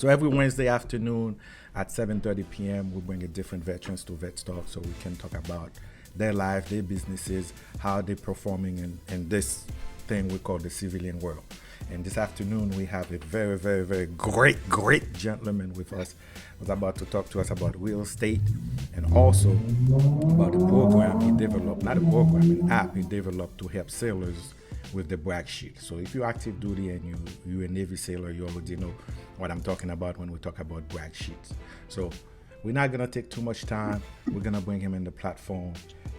So every Wednesday afternoon at 7:30 p.m., we bring a different veterans to Vets Talk so we can talk about their life, their businesses, how they're performing in this thing we call the civilian world. And this afternoon, we have a very, very, very great gentleman with us who's about to talk to us about real estate and also about a program he developed, not a program, an app he developed to help sailors with the brag sheet. So if you're active duty and you're a Navy sailor, you already know what I'm talking about when we talk about brag sheets. So we're not gonna take too much time. We're gonna bring him in the platform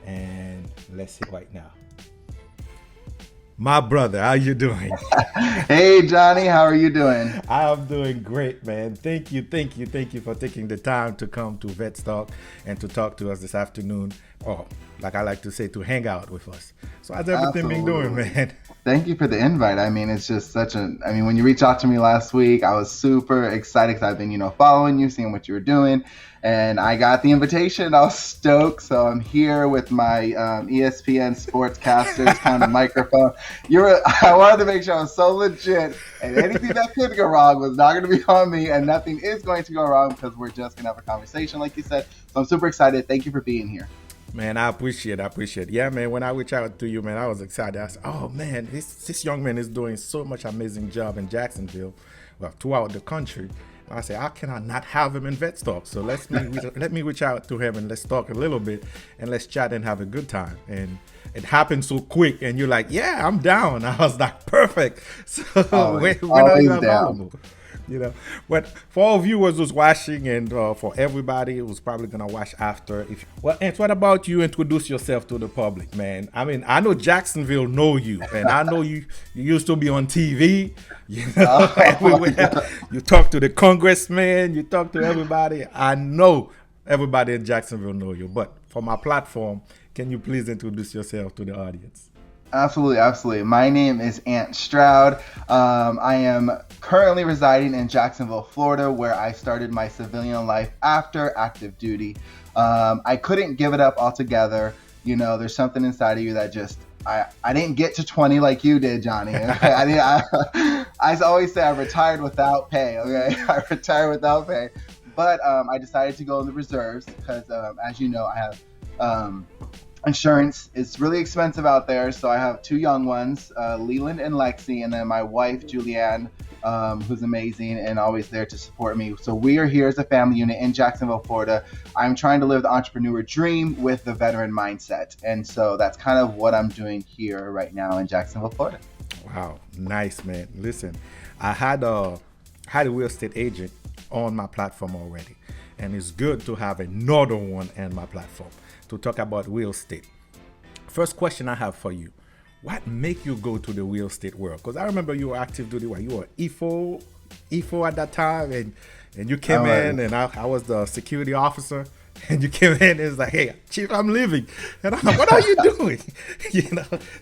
and let's see right now. My brother, how you doing? Hey Johnny, how are you doing? I'm doing great, man. Thank you for taking the time to come to Vets Talk and to talk to us this afternoon. Or, like I like to say, to hang out with us. So how's everything been doing, Absolutely. man? Thank you for the invite. I mean, it's just when you reached out to me last week, I was super excited because I've been, following you, seeing what you were doing. And I got the invitation. I was stoked. So I'm here with my ESPN sportscasters kind of microphone. I wanted to make sure I was so legit. And anything that could go wrong was not going to be on me. And nothing is going to go wrong because we're just going to have a conversation, like you said. So I'm super excited. Thank you for being here. Man, I appreciate. Yeah, man, when I reached out to you, man, I was excited. I said, oh man, this young man is doing so much amazing job in Jacksonville, well, throughout the country. I said, how can I not have him in Vets Talk? So let me reach out to him and let's talk a little bit and let's chat and have a good time. And it happened so quick, and you're like, yeah, I'm down. I was like, perfect. So Always, when are you always down. available? But for all viewers who's watching and for everybody who's probably gonna watch after, Ant, what about you? Introduce yourself to the public, man. I mean, I know Jacksonville know you, and I know you used to be on TV, Oh my everywhere. God. You talk to the congressman, you talk to everybody. I know everybody in Jacksonville know you, but for my platform, can you please introduce yourself to the audience? Absolutely, absolutely. My name is Ant Stroud. I am currently residing in Jacksonville, Florida, where I started my civilian life after active duty. I couldn't give it up altogether. There's something inside of you that I didn't get to 20 like you did, Johnny. I always say I retired without pay. Okay, I retired without pay, but I decided to go in the reserves because, as you know, I have. Insurance is really expensive out there, so I have two young ones, Leland and Lexi, and then my wife Julianne, who's amazing and always there to support me. So we are here as a family unit in Jacksonville, Florida. I'm trying to live the entrepreneur dream with the veteran mindset, and so that's kind of what I'm doing here right now in Jacksonville, Florida. Wow, nice, man. Listen, I had a real estate agent on my platform already, and it's good to have another one on my platform to talk about real estate. First question I have for you: what make you go to the real estate world? Because I remember you were active duty. You were EFO at that time, and you came All right. in, and I was the security officer. And you came in and it's like, hey, Chief, I'm leaving. And I'm like, what are you doing?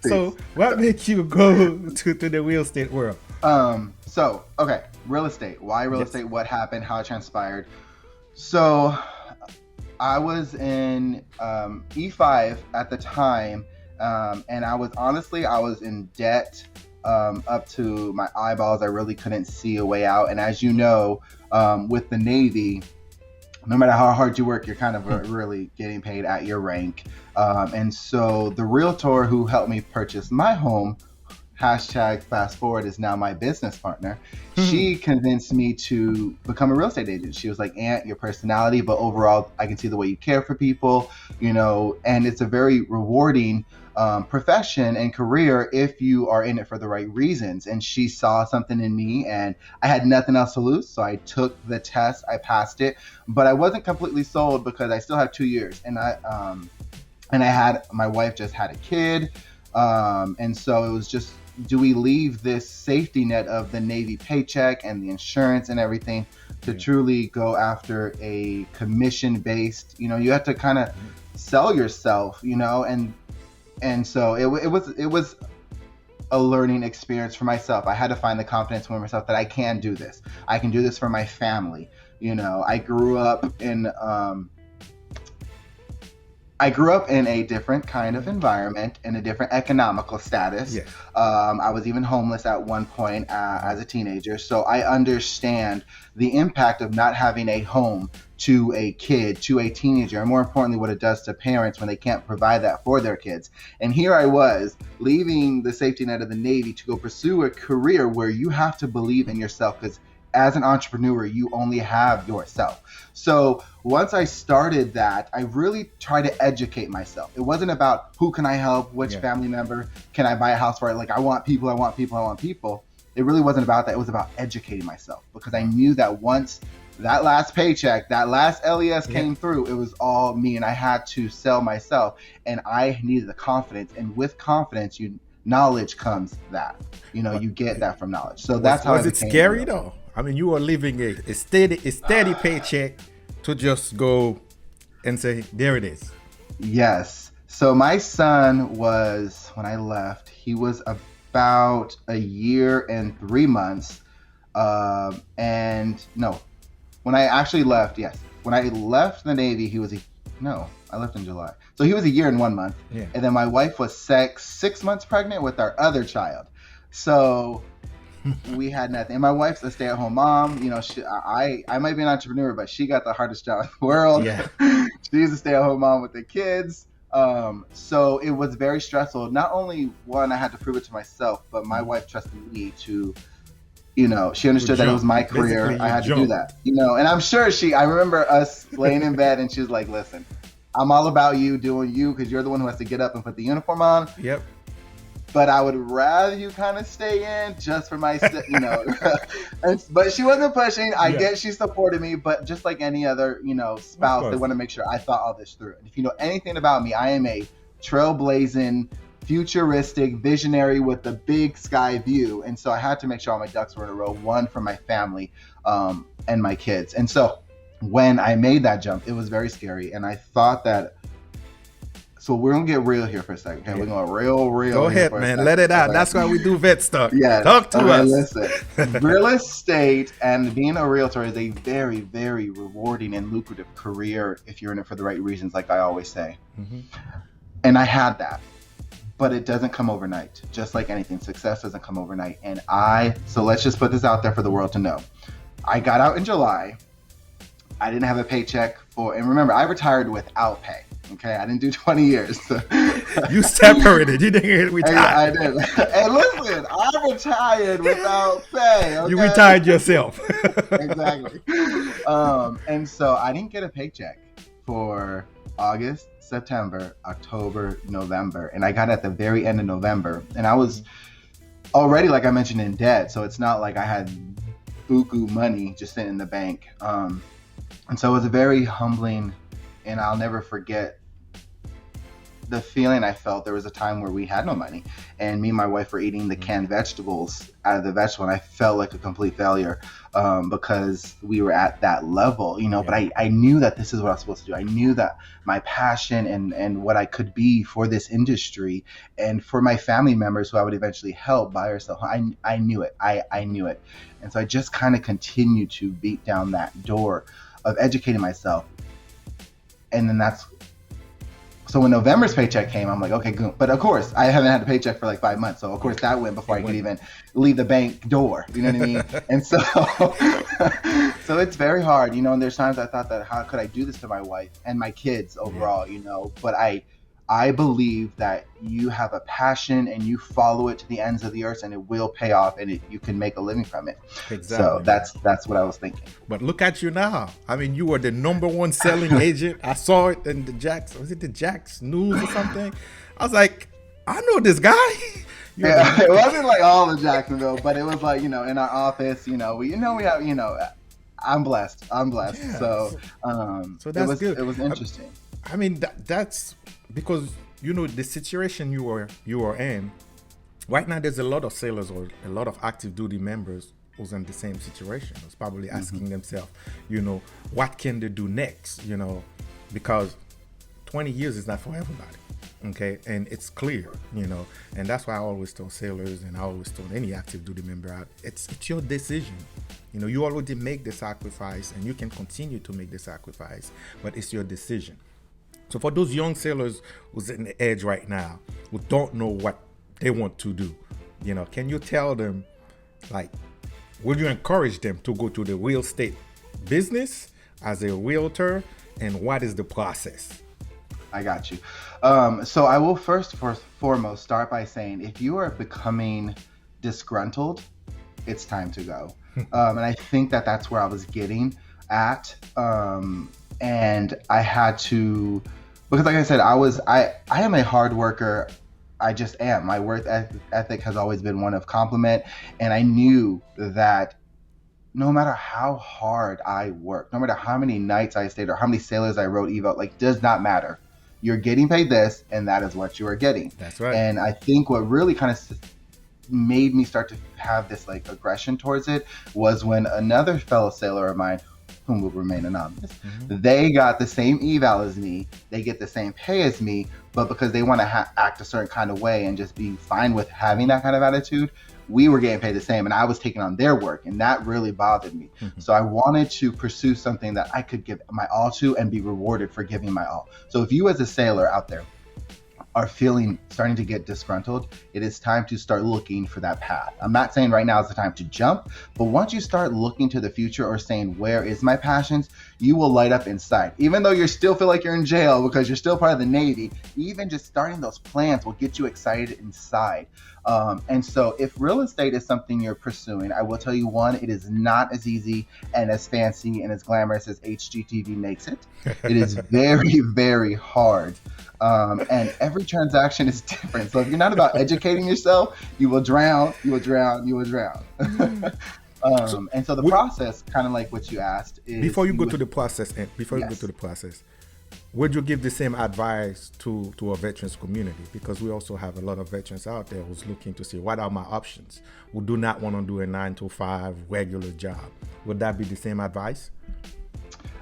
So what made you go to the real estate world? Okay, real estate. Why real Yes. estate? What happened? How it transpired? So I was in E5 at the time, and I was in debt up to my eyeballs. I really couldn't see a way out. And as you know, with the Navy, no matter how hard you work, you're kind of really getting paid at your rank. And so the realtor who helped me purchase my home, hashtag fast forward, is now my business partner. She convinced me to become a real estate agent. She was like, Ant, your personality, but overall, I can see the way you care for people, and it's a very rewarding profession and career if you are in it for the right reasons. And she saw something in me, and I had nothing else to lose. So I took the test, I passed it, but I wasn't completely sold because I still have 2 years. And my wife just had a kid. And so it was just, do we leave this safety net of the Navy paycheck and the insurance and everything to truly go after a commission based, you have to kind of sell yourself, and so it was a learning experience for myself. I had to find the confidence in myself that I can do this. I can do this for my family. I grew up in I grew up in a different kind of environment in a different economical status. Yeah. I was even homeless at one point as a teenager. So I understand the impact of not having a home to a kid, to a teenager, and more importantly, what it does to parents when they can't provide that for their kids. And here I was leaving the safety net of the Navy to go pursue a career where you have to believe in yourself, because as an entrepreneur, you only have yourself. So once I started that, I really tried to educate myself. It wasn't about who can I help, which family member can I buy a house for. Like, I want people. It really wasn't about that. It was about educating myself, because I knew that once that last paycheck, that last LES came through, it was all me, and I had to sell myself, and I needed the confidence. And with confidence, knowledge comes that. You get that from knowledge. So that's how was it scary though? I mean, you were living a steady paycheck to just go and say, there it is. Yes. So my son was, when I left, he was about a year and 3 months. And no, when I actually left, yes. When I left the Navy, I left in July. So he was a year and 1 month. Yeah. And then my wife was 6 months pregnant with our other child. So we had nothing. And my wife's a stay-at-home mom. I might be an entrepreneur, but she got the hardest job in the world. Yeah. She's a stay-at-home mom with the kids. So it was very stressful. Not only one, I had to prove it to myself, but my wife trusted me to, she understood that it was my career. Basically, I had to do that, and I'm sure I remember us laying in bed and she was like, listen, I'm all about you doing you, because you're the one who has to get up and put the uniform on. Yep. But I would rather you kind of stay in just for my, but she wasn't pushing. I get she supported me, but just like any other, spouse, they want to make sure I thought all this through. And if you know anything about me, I am a trailblazing, futuristic visionary with the big sky view. And so I had to make sure all my ducks were in a row, one for my family and my kids. And so when I made that jump, it was very scary. And I thought that, so we're going to get real here for a second. Okay, we're going to real. Go ahead, man. Let it out. That's why we do vet stuff. Yeah. Talk to us. Listen, real estate and being a realtor is a very, very rewarding and lucrative career if you're in it for the right reasons, like I always say. Mm-hmm. And I had that. But it doesn't come overnight. Just like anything, success doesn't come overnight. And so let's just put this out there for the world to know. I got out in July. I didn't have a paycheck and remember, I retired without pay. Okay, I didn't do 20 years. You separated. You didn't retire. I did. Hey, listen, I retired without pay. Okay? You retired yourself. Exactly. And so I didn't get a paycheck for August, September, October, November, and I got at the very end of November, and I was already, like I mentioned, in debt. So it's not like I had buku money just sitting in the bank. And so it was a very humbling, and I'll never forget the feeling I felt. There was a time where we had no money, and me and my wife were eating the canned vegetables out of the vegetable, and I felt like a complete failure because we were at that level, but I knew that this is what I was supposed to do. I knew that my passion and what I could be for this industry and for my family members who I would eventually help buy or sell, I knew it. I knew it. And so I just kind of continued to beat down that door of educating myself. And then so when November's paycheck came, I'm like, okay, good. But of course, I haven't had a paycheck for like 5 months. So of course that went before I could even leave the bank door. You know what I mean? And so, so it's very hard, and there's times I thought that how could I do this to my wife and my kids overall, but I believe that you have a passion and you follow it to the ends of the earth, and it will pay off, and you can make a living from it. Exactly. So that's what I was thinking. But look at you now. I mean, you were the #1 selling agent. I saw it in the Jax News or something? I was like, I know this guy. Yeah, it wasn't like all of Jacksonville, but it was like, in our office, we have, I'm blessed. Yeah. So that's good. It was interesting. I mean, that's because the situation you are in right now. There's a lot of sailors or a lot of active duty members who's in the same situation. Who's probably asking themselves, what can they do next? Because 20 years is not for everybody. Okay, and it's clear, and that's why I always tell sailors, and I always tell any active duty member, it's your decision. You already make the sacrifice, and you can continue to make the sacrifice, but it's your decision. So for those young sailors who's in the edge right now, who don't know what they want to do, can you tell them, like, will you encourage them to go to the real estate business as a realtor, and what is the process? I got you. So I will first foremost start by saying, if you are becoming disgruntled, it's time to go. And I think that that's where I was getting at. And I had to, because like I said, I am a hard worker. I just am. My work ethic has always been one of compliment. And I knew that no matter how hard I worked, no matter how many nights I stayed or how many sailors I wrote eval, like, does not matter. You're getting paid this, and that is what you are getting. That's right. And I think what really kind of made me start to have this like aggression towards it was when another fellow sailor of mine, whom will remain anonymous, they got the same eval as me, they get the same pay as me, but because they want to act a certain kind of way and just be fine with having that kind of attitude, we were getting paid the same, and I was taking on their work, and that really bothered me. So I wanted to pursue something that I could give my all to and be rewarded for giving my all. So if you as a sailor out there are starting to get disgruntled, it is time to start looking for that path. I'm not saying right now is the time to jump, but once you start looking to the future or saying, where is my passions, you will light up inside. Even though you still feel like you're in jail because you're still part of the Navy, even just starting those plans will get you excited inside. And so if real estate is something you're pursuing, I will tell you, one, it is not as easy and as fancy and as glamorous as HGTV makes it. It is very, very hard. And every transaction is different. So if you're not about educating yourself, you will drown, you will drown, you will drown. And so the process, kind of like what you asked, is before you go to the process, would you give the same advice to a veterans community? Because we also have a lot of veterans out there who's looking to see, what are my options, who do not want to do a 9-to-5 regular job. Would that be the same advice?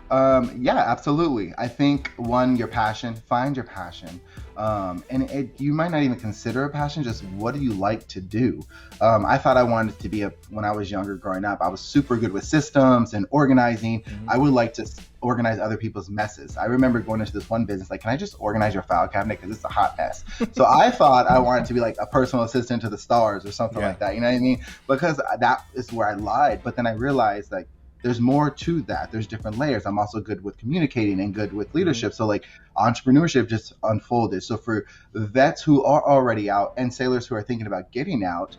Yeah, absolutely. I think, one, your passion, find your passion. And you might not even consider a passion, just what do you like to do? I thought I wanted to be when I was younger growing up, I was super good with systems and organizing. I would like to organize other people's messes. I remember going into this one business, like, can I just organize your file cabinet? Because it's a hot mess. So I thought I wanted to be like a personal assistant to the stars or something like that. You know what I mean? Because that is where I lied. But then I realized, like, there's more to that. There's different layers. I'm also good with communicating and good with leadership. So like entrepreneurship just unfolded. So for vets who are already out and sailors who are thinking about getting out,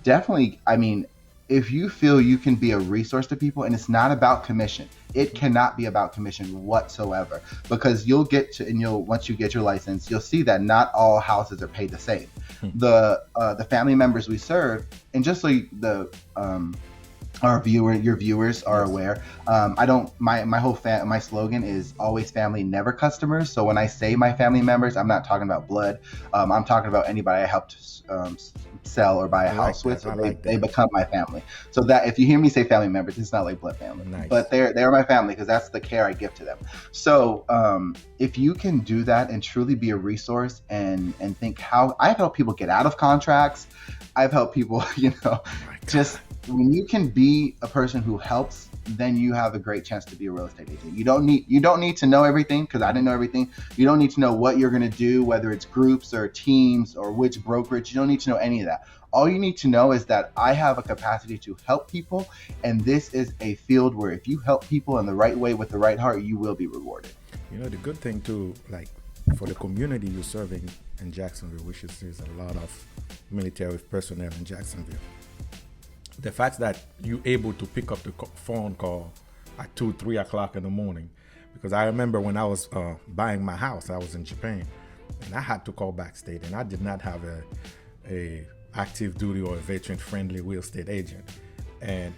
definitely, I mean, if you feel you can be a resource to people, and it's not about commission, it cannot be about commission whatsoever, because once you get your license, you'll see that not all houses are paid the same. The family members we serve, and just so your viewers are aware, my slogan is always family, never customers. So when I say my family members, I'm not talking about blood. I'm talking about anybody I helped sell or buy a house with. So they become my family. So that if you hear me say family members, it's not like blood family, but they're my family, because that's the care I give to them. So if you can do that and truly be a resource and think how I've helped people get out of contracts, I've helped people, just when you can be a person who helps, then you have a great chance to be a real estate agent. You don't need to know everything, because I didn't know everything. You don't need to know what you're going to do, whether it's groups or teams or which brokerage. You don't need to know any of that. All you need to know is that I have a capacity to help people, and this is a field where if you help people in the right way with the right heart, you will be rewarded. The good thing too, like for the community you're serving in Jacksonville, which is there's a lot of military personnel in Jacksonville. The fact that you're able to pick up the phone call at 2-3 o'clock in the morning, because I remember when I was buying my house, I was in Japan, and I had to call backstage, and I did not have a active duty or a veteran friendly real estate agent. And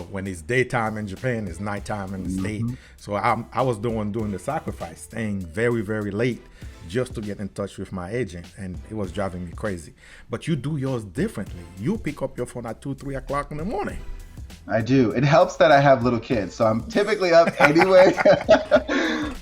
when it's daytime in Japan, it's nighttime in the state. So I was doing the sacrifice, staying very, very late just to get in touch with my agent, and it was driving me crazy. But you do yours differently. You pick up your phone at 2-3 o'clock in the morning. I do. It helps that I have little kids, so I'm typically up anyway.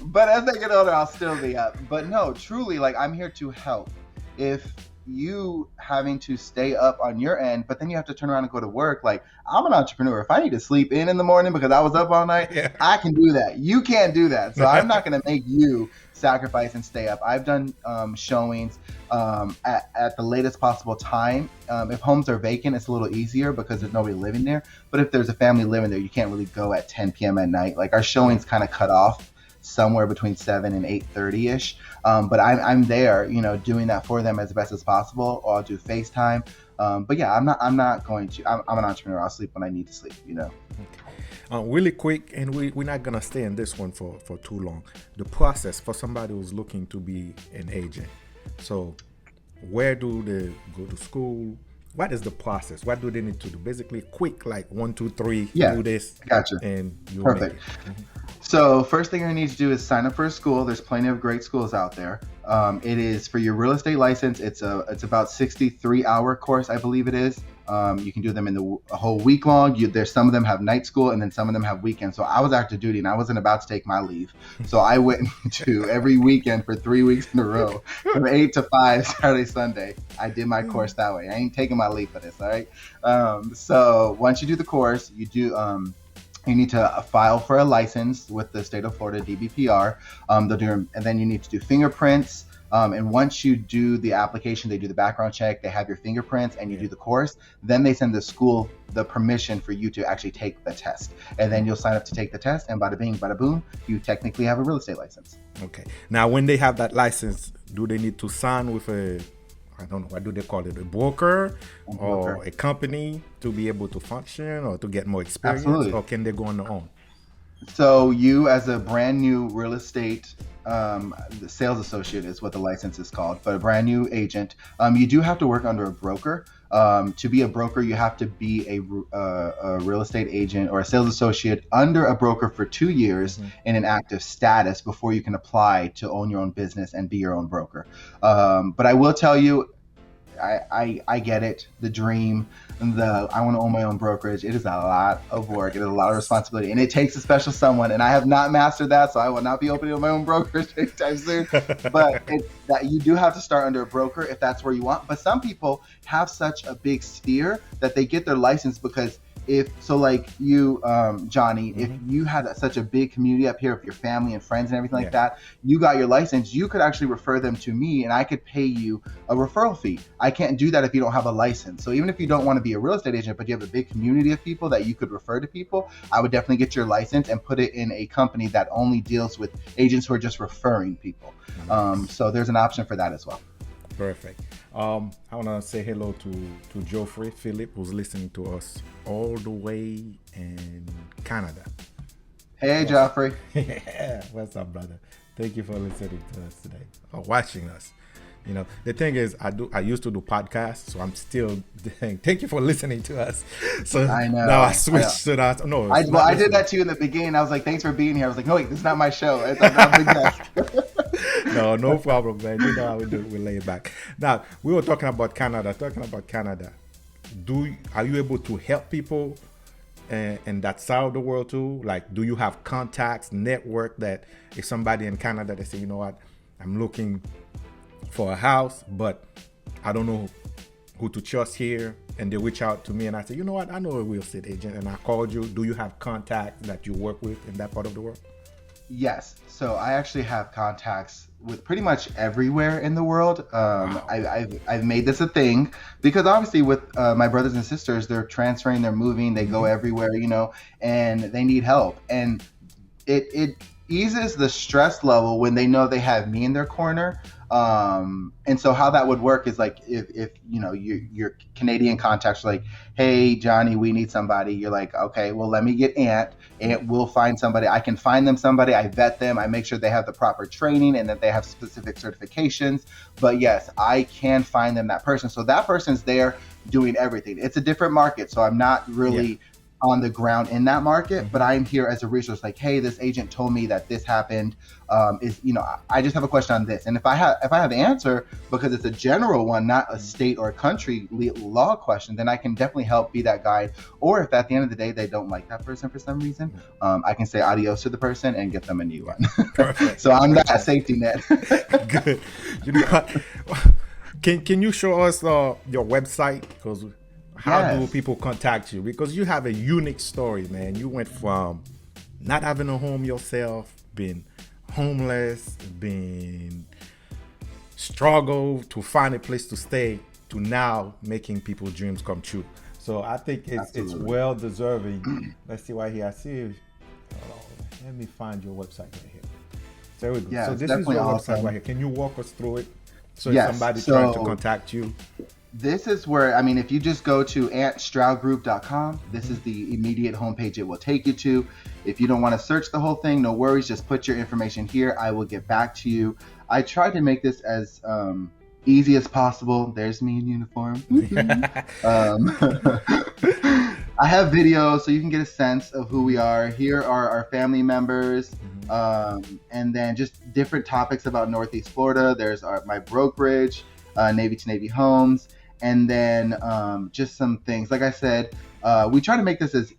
But as I get older, I'll still be up. But no, truly, like, I'm here to help. If you having to stay up on your end, but then you have to turn around and go to work. Like, I'm an entrepreneur. If I need to sleep in the morning because I was up all night, Yeah. I can do that. You can't do that. So I'm not going to make you sacrifice and stay up. I've done showings at the latest possible time. If homes are vacant, it's a little easier because there's nobody living there. But if there's a family living there, you can't really go at 10 p.m. at night. Like, our showings kind of cut off somewhere between 7 and 8:30 ish. But I'm there, doing that for them as best as possible. Or I'll do FaceTime. But yeah, I'm not going to. I'm an entrepreneur. I'll sleep when I need to sleep. Really quick, and we're not gonna stay in this one for too long. The process for somebody who's looking to be an agent. So, where do they go to school? What is the process? What do they need to do? Basically, quick, like 1, 2, 3, Yeah, do this, gotcha. and you Perfect. make it. So first thing you're gonna need to do is sign up for a school. There's plenty of great schools out there. It is for your real estate license. It's about 63-hour course, I believe it is. You can do them in a whole week long. There's some of them have night school, and then some of them have weekends. So I was active duty, and I wasn't about to take my leave. So I went to every weekend for 3 weeks in a row, from 8 to 5, Saturday, Sunday. I did my course that way. I ain't taking my leave for this, all right? So once you do the course, you need to file for a license with the state of Florida DBPR. And then you need to do fingerprints. And once you do the application, they do the background check, they have your fingerprints, and you do the course. Then they send the school the permission for you to actually take the test. And then you'll sign up to take the test, and bada bing, bada boom, you technically have a real estate license. Okay. Now, when they have that license, do they need to sign with I don't know, what do they call it, a broker or a company to be able to function or to get more experience? Absolutely. Or can they go on their own? So you, as a brand new real estate the sales associate is what the license is called, but a brand new agent, you do have to work under a broker. To be a broker, you have to be a real estate agent or a sales associate under a broker for 2 years in an active status before you can apply to own your own business and be your own broker. But I will tell you, I get it. The dream, I want to own my own brokerage. It is a lot of work. It is a lot of responsibility, and it takes a special someone. And I have not mastered that, so I will not be opening my own brokerage anytime soon. But that you do have to start under a broker if that's where you want. But some people have such a big sphere that they get their license because like you, Johnny, if you had such a big community up here of your family and friends and everything like that, you got your license, you could actually refer them to me and I could pay you a referral fee. I can't do that if you don't have a license. So even if you don't want to be a real estate agent, but you have a big community of people that you could refer to people, I would definitely get your license and put it in a company that only deals with agents who are just referring people. So there's an option for that as well. Perfect. I want to say hello to Geoffrey Philip, who's listening to us all the way in Canada. Hey, Geoffrey. Yeah, what's up, brother? Thank you for listening to us today or watching us. You know, the thing is, I used to do podcasts, so I'm still thank you for listening to us. So I know. Now I switched to that. No, I did that to you in the beginning. I was like, thanks for being here. I was like, no, wait, this is not my show. I'm not big guest. No problem, man. You know how we do. We lay it back. Now we were talking about Canada. Are you able to help people in that side of the world too? Like, do you have contacts, network that if somebody in Canada they say, you know what, I'm looking for a house, but I don't know who to trust here, and they reach out to me and I say, you know what, I know a real estate agent, and I called you. Do you have contacts that you work with in that part of the world? Yes. So I actually have contacts with pretty much everywhere in the world. Wow. I've made this a thing because obviously with my brothers and sisters, they're transferring, they're moving, they go everywhere, and they need help. And it eases the stress level when they know they have me in their corner. And so how that would work is like if your Canadian contacts are like, hey Johnny, we need somebody, you're like, okay, well let me get Ant will find somebody. I can find them somebody, I vet them, I make sure they have the proper training and that they have specific certifications. But yes, I can find them that person. So that person's there doing everything. It's a different market, so I'm not really on the ground in that market, but I'm here as a resource. Like, hey, this agent told me that this happened. I just have a question on this, and if I have the answer because it's a general one, not a state or a country law question, then I can definitely help be that guide. Or if at the end of the day they don't like that person for some reason, I can say adios to the person and get them a new one. Perfect. So I'm that safety net. Good. You know what? Can you show us your website? Because how do Yes. people contact you? Because you have a unique story, man. You went from not having a home yourself, being homeless, being struggle to find a place to stay, to now making people's dreams come true. So I think it's Absolutely. well deserving. Let's see why here. I see. Oh, let me find your website right here. There we go. Yeah, So it's this is definitely your website right awesome. here. Can you walk us through it? So if Yes. somebody trying to So contact you, this is where, I mean, if you just go to antstroudgroup.com, this is the immediate homepage it will take you to. If you don't want to search the whole thing, no worries. Just put your information here. I will get back to you. I tried to make this as easy as possible. There's me in uniform. um, I have videos so you can get a sense of who we are. Here are our family members, and then just different topics about Northeast Florida. There's my brokerage, Navy to Navy Homes, and then just some things. Like I said, we try to make this as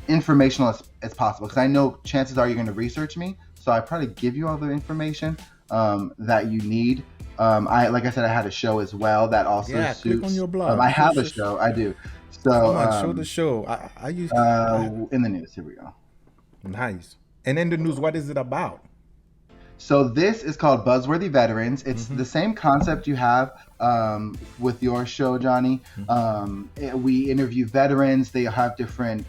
informational as possible, because I know chances are you're going to research me. So I probably give you all the information that you need. Like I said, I had a show as well that also yeah, suits. click on your blog. I have a show. I do. So Come on, show the show. I use in the news. Here we go. nice. And in the news, what is it about? So this is called Buzzworthy Veterans. It's the same concept you have with your show, Johnny. We interview veterans. They have different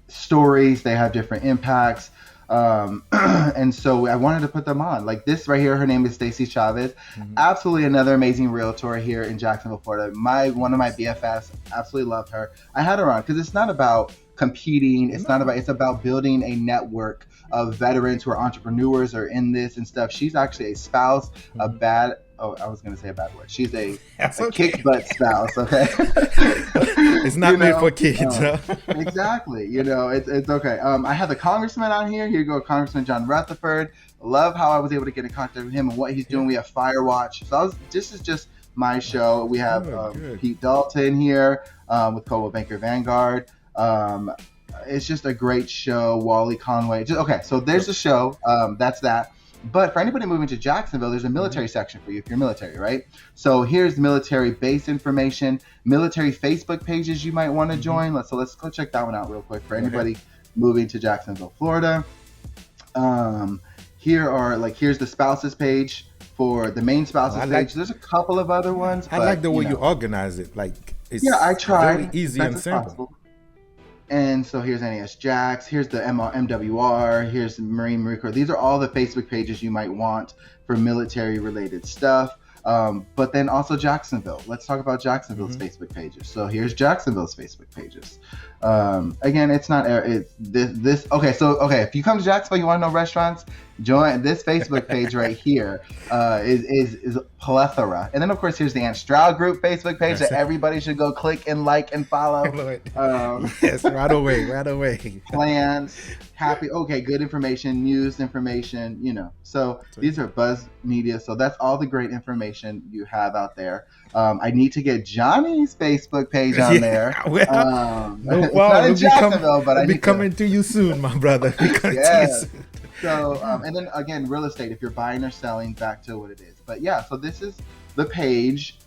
stories. They have different impacts. And so I wanted to put them on. Like this right here, her name is Stacy Chavez. Absolutely another amazing realtor here in Jacksonville, Florida. One of my BFFs, absolutely love her. I had her on because it's not about competing. It's about building a network of veterans who are entrepreneurs or in this and stuff. She's actually a spouse, I was going to say a bad word. She's a kick butt spouse, okay? It's not made for kids. Exactly. It's okay. I have the congressman on here. Here you go, Congressman John Rutherford. Love how I was able to get in contact with him and what he's doing. We have Firewatch. So this is just my show. We have Pete Dalton here with Coldwell Banker Vanguard. It's just a great show. Wally Conway. So there's the show. That's that. But for anybody moving to Jacksonville, there's a military section for you if you're military, right? So here's military base information, military Facebook pages you might want to join. Let's go check that one out real quick for anybody moving to Jacksonville, Florida. Here's the spouses page for the main spouses page. There's a couple of other ones. I like the way you organize it. Like it's I tried. very easy and simple. Possible. And so here's NAS Jax, here's the MWR, here's the Marine Corps. These are all the Facebook pages you might want for military related stuff. But then also Jacksonville. Let's talk about Jacksonville's Facebook pages. So here's Jacksonville's Facebook pages. Again, it's not this. Okay, if you come to Jacksonville, you want to know restaurants, join this Facebook page right here. Is plethora. And then of course here's the ANT STROUD group Facebook page that everybody should go click and like and follow. Yes, right away. Plans, good information, news information, So these are Buzz Media. So that's all the great information you have out there. I need to get Johnny's Facebook page on there. It's not in Jacksonville, but I need coming to you soon, my brother. So, and then again, real estate, if you're buying or selling, back to what it is. But yeah, so this is the page.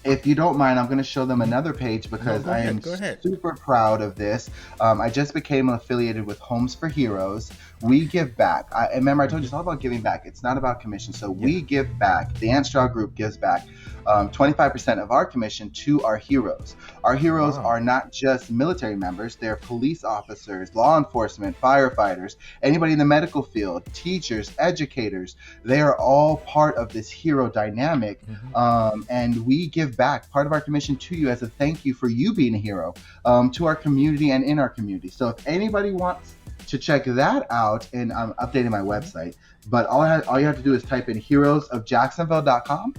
If you don't mind, I'm going to show them another page because I am super proud of this. I just became affiliated with Homes for Heroes. We give back. Remember, I told you it's all about giving back. It's not about commission. So we give back. The ANT STROUD group gives back 25% of our commission to our heroes. Our heroes are not just military members. They're police officers, law enforcement, firefighters, anybody in the medical field, teachers, educators. They are all part of this hero dynamic. And we give back part of our commission to you as a thank you for you being a hero to our community and in our community. So if anybody wants to check that out, and I'm updating my website, but all you have to do is type in heroesofjacksonville.com,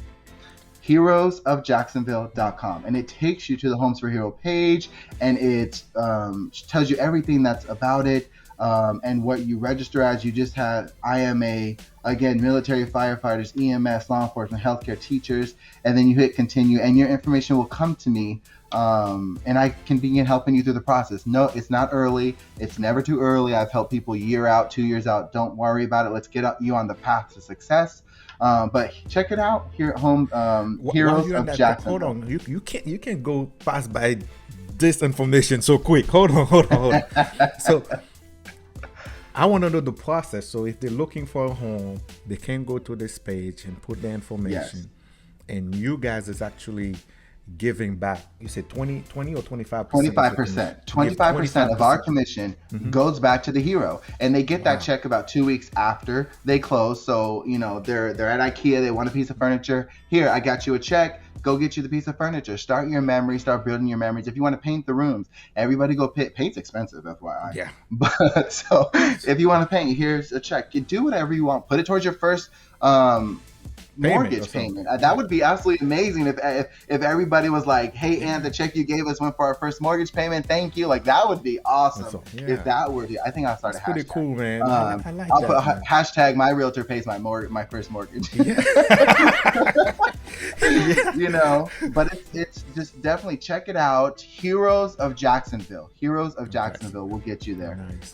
heroesofjacksonville.com, and it takes you to the Homes for Hero page, and it tells you everything that's about it, and what you register as. You just have IMA, again, military, firefighters, EMS, law enforcement, healthcare, teachers, and then you hit continue, and your information will come to me and I can begin helping you through the process. No, it's not early. It's never too early. I've helped people year out, 2 years out. Don't worry about it. Let's get you on the path to success. But check it out here at home. While Heroes you're in of that, Jacksonville. hold on. You can't go pass by this information so quick. Hold on. So I want to know the process. So if they're looking for a home, they can go to this page and put the information. Yes. And you guys is actually giving back. You said 20 or 25%? 25%. 25% of our commission goes back to the hero, and they get that check about 2 weeks after they close. So they're at IKEA, they want a piece of furniture. Here, I got you a check. Go get you the piece of furniture. Start your memories. Start building your memories. If you want to paint the rooms, everybody go paint. Paint's expensive, FYI. Yeah. But so if you want to paint, here's a check. You do whatever you want. Put it towards your first mortgage payment. That would be absolutely amazing if everybody was like, "Hey, Ant, the check you gave us went for our first mortgage payment. Thank you." Like that would be awesome. If that were, I think I'll start a hashtag. Pretty cool, man. I like I'll that, put hashtag my realtor pays my first mortgage. Yeah. But it's just definitely check it out. Heroes of Jacksonville will get you there. Nice.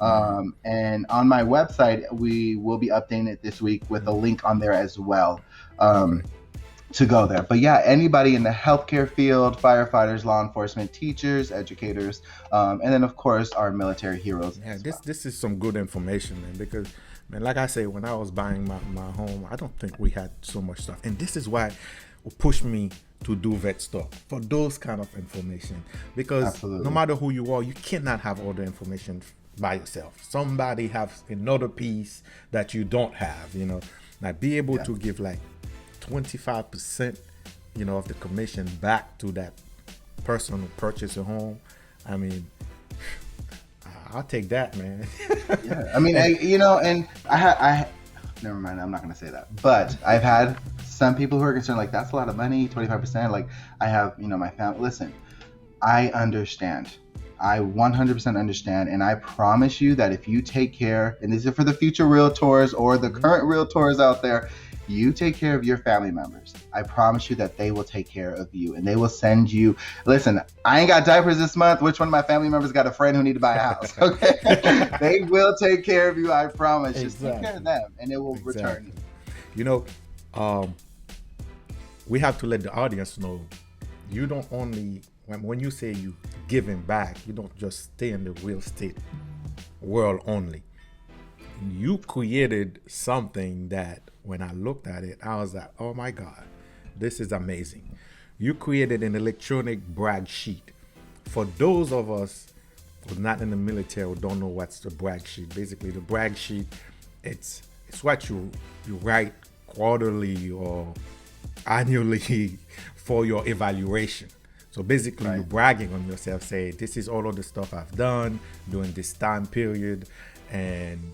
And on my website, we will be updating it this week with a link on there as well. To go there. But yeah, anybody in the healthcare field, firefighters, law enforcement, teachers, educators, and then of course our military heroes. Yeah, this is some good information, man, because like I say, when I was buying my home, I don't think we had so much stuff. And this is why it pushed me to do vet stock for those kind of information. Because no matter who you are, you cannot have all the information by yourself. Somebody has another piece that you don't have, Like be able to give like 25%, of the commission back to that person who purchased a home. I mean, I'll take that, man. Yeah, I mean, I never mind. I'm not going to say that, but I've had some people who are concerned, like that's a lot of money, 25%. Like I have, my family. Listen, I understand. I 100% understand, and I promise you that if you take care, and these are for the future realtors or the current realtors out there, you take care of your family members. I promise you that they will take care of you, and they will send you. Listen, I ain't got diapers this month. Which one of my family members got a friend who need to buy a house? Okay, they will take care of you. I promise. Just take care of them, and it will return you. We have to let the audience know. You don't only when you say you giving back, you don't just stay in the real estate world only. You created something that when I looked at it, I was like, oh my God, this is amazing. You created an electronic brag sheet. For those of us who's not in the military who don't know what's the brag sheet, basically the brag sheet, it's what you write quarterly or annually for your evaluation. So basically you're bragging on yourself, say, this is all of the stuff I've done during this time period, and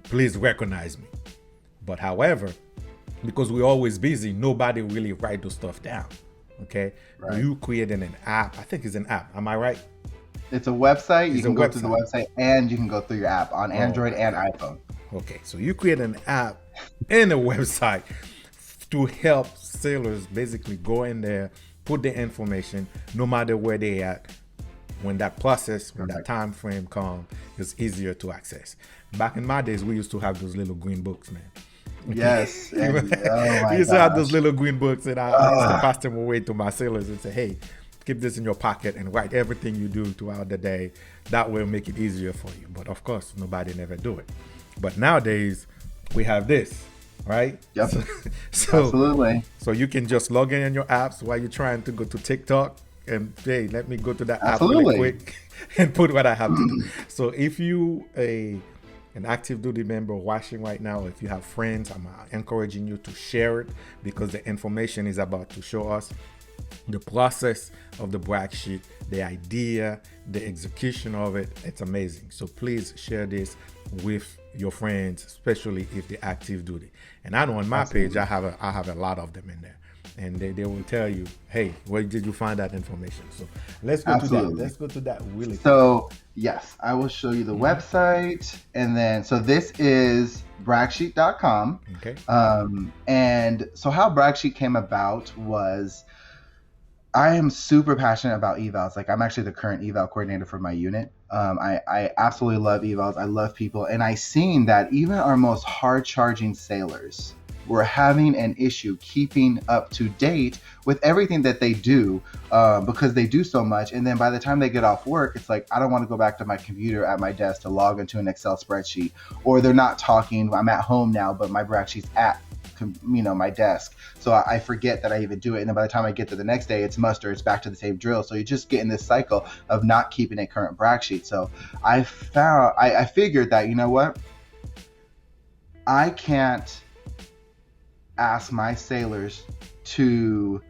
please recognize me. But however, because we're always busy, nobody really write those stuff down. Okay? Right. You created an app. I think it's an app. Am I right? It's a website. You can go through the website, and you can go through your app on Android and iPhone. Okay. So you create an app and a website to help sailors basically go in there, put the information, no matter where they at. When that process, when that time frame comes, it's easier to access. Back in my days, we used to have those little green books, man. Yes. We used to have those little green books, and I used to pass them away to my sailors and say, hey, keep this in your pocket and write everything you do throughout the day. That will make it easier for you. But of course, nobody never do it. But nowadays, we have this, right? Yep. So absolutely. So you can just log in your apps while you're trying to go to TikTok and hey, let me go to that app really quick and put what I have to do. So if you an active duty member watching right now, if you have friends, I'm encouraging you to share it, because the information is about to show us the process of the brag sheet, the idea, the execution of it. It's amazing. So please share this with your friends, especially if they're active duty. And I know on my page, I have a lot of them in there. And they will tell you, hey, where did you find that information? So let's go to that. Let's go to that really quick. So yes, I will show you the website. And then, so this is bragsheet.com. Okay. And so how Bragsheet came about was, I am super passionate about evals. Like, I'm actually the current eval coordinator for my unit. I absolutely love evals. I love people. And I seen that even our most hard charging sailors were having an issue keeping up to date with everything that they do, because they do so much. And then by the time they get off work, it's like, I don't want to go back to my computer at my desk to log into an Excel spreadsheet, or they're not talking. I'm at home now, but my brag sheet's at my desk, so I forget that I even do it, and then by the time I get to the next day, it's muster, it's back to the same drill. So you just get in this cycle of not keeping a current brag sheet. So I figured that, you know what, I can't ask my sailors to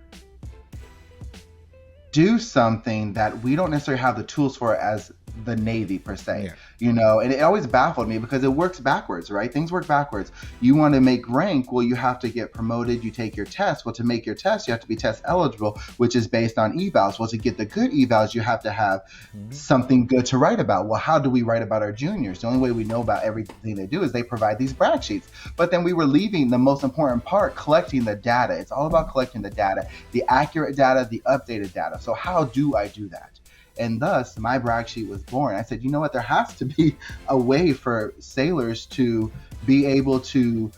do something that we don't necessarily have the tools for as the Navy per se. And it always baffled me because it works backwards, right? Things work backwards. You want to make rank, well, you have to get promoted, you take your test. Well, to make your test, you have to be test eligible, which is based on evals. Well, to get the good evals, you have to have something good to write about. Well, how do we write about our juniors? The only way we know about everything they do is they provide these brag sheets. But then we were leaving the most important part, collecting the data. It's all about collecting the data, the accurate data, the updated data. So how do I do that? And thus, my brag sheet was born. I said, you know what? There has to be a way for sailors to be able to.